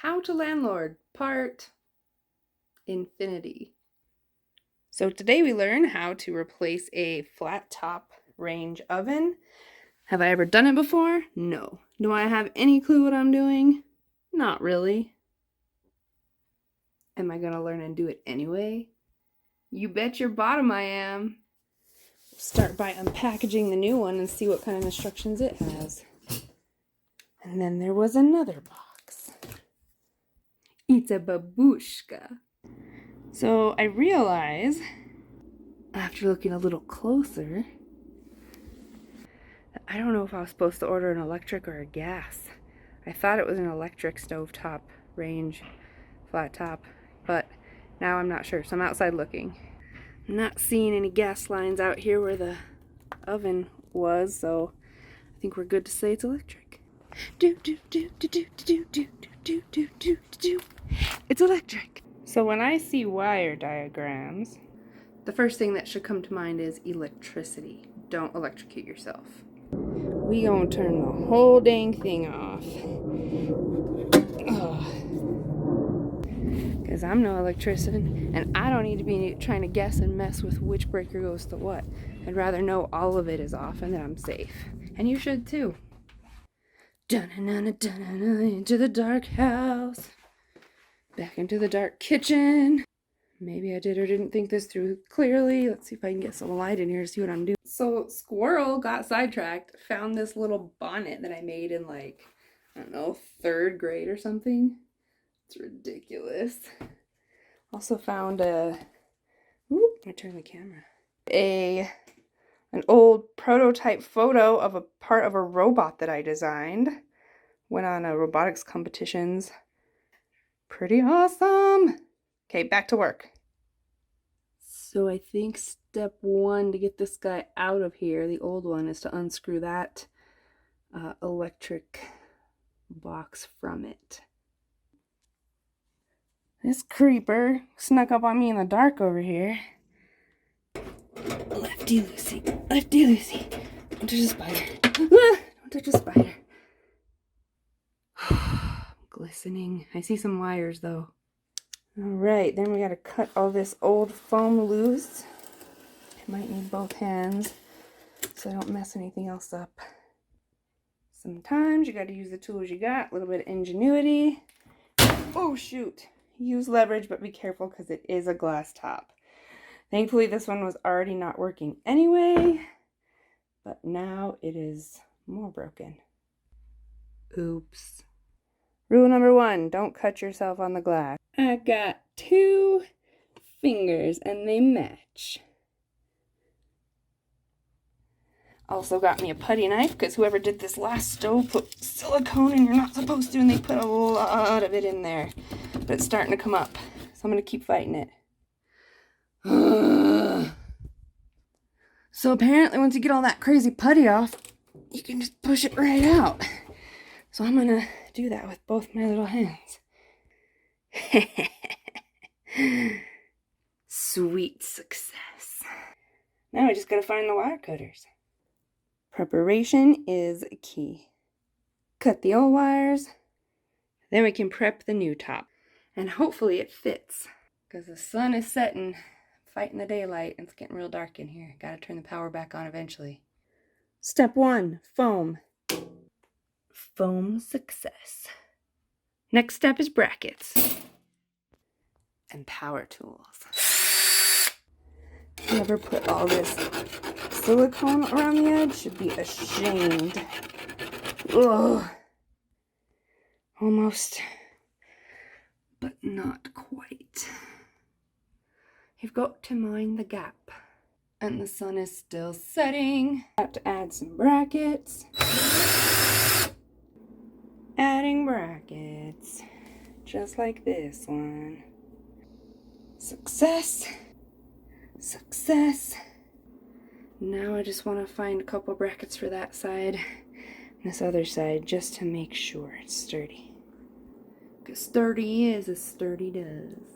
How to Landlord, Part Infinity. So today we learn how to replace a flat top range oven. Have I ever done it before? No. Do I have any clue what I'm doing? Not really. Am I gonna learn and do it anyway? You bet your bottom I am. Start by unpackaging the new one and see what kind of instructions it has. And then there was another box. It's a babushka. So I realize, after looking a little closer, that I don't know if I was supposed to order an electric or a gas. I thought it was an electric stovetop range, flat top, but now I'm not sure, so I'm outside looking. I'm not seeing any gas lines out here where the oven was, so I think we're good to say it's electric. It's electric. So when I see wire diagrams, the first thing that should come to mind is electricity. Don't electrocute yourself. We gonna turn the whole dang thing off. Because I'm no electrician, and I don't need to be trying to guess and mess with which breaker goes to what. I'd rather know all of it is off and that I'm safe. And you should too. Into the dark house. Back into the dark kitchen. Maybe I did or didn't think this through clearly. Let's see if I can get some light in here to see what I'm doing. So Squirrel got sidetracked, found this little bonnet that I made in like, I don't know, 3rd grade or something. It's ridiculous. Also found I turn the camera. An old prototype photo of a part of a robot that I designed. Went on a robotics competitions. Pretty awesome. Okay, back to work. So I think step 1 to get this guy out of here, the old one, is to unscrew that electric box from it. This creeper snuck up on me in the dark over here. Lefty Lucy, Lefty Lucy. Don't touch a spider. Don't touch a spider. Glistening. I see some wires though. Alright, then we gotta cut all this old foam loose. I might need both hands so I don't mess anything else up. Sometimes you gotta use the tools you got, a little bit of ingenuity. Oh shoot! Use leverage, but be careful because it is a glass top. Thankfully this one was already not working anyway, but now it is more broken. Oops. Rule number 1, don't cut yourself on the glass. I got 2 fingers and they match. Also got me a putty knife because whoever did this last stove put silicone and you're not supposed to, and they put a lot of it in there. But it's starting to come up, so I'm going to keep fighting it. So apparently once you get all that crazy putty off, you can just push it right out. So I'm going to do that with both my little hands. Sweet success. Now I just got to find the wire cutters. Preparation is key. Cut the old wires, then we can prep the new top. And hopefully it fits, because the sun is setting, fighting the daylight, and it's getting real dark in here. Gotta turn the power back on eventually. Step 1, foam. Foam success. Next step is brackets. And power tools. Whoever put all this silicone around the edge should be ashamed. Ugh. Almost, but not quite. You've got to mind the gap. And the sun is still setting. Have to add some brackets. Adding brackets. Just like this one. Success. Success. Now I just want to find a couple brackets for that side and this other side just to make sure it's sturdy. Because sturdy is as sturdy does.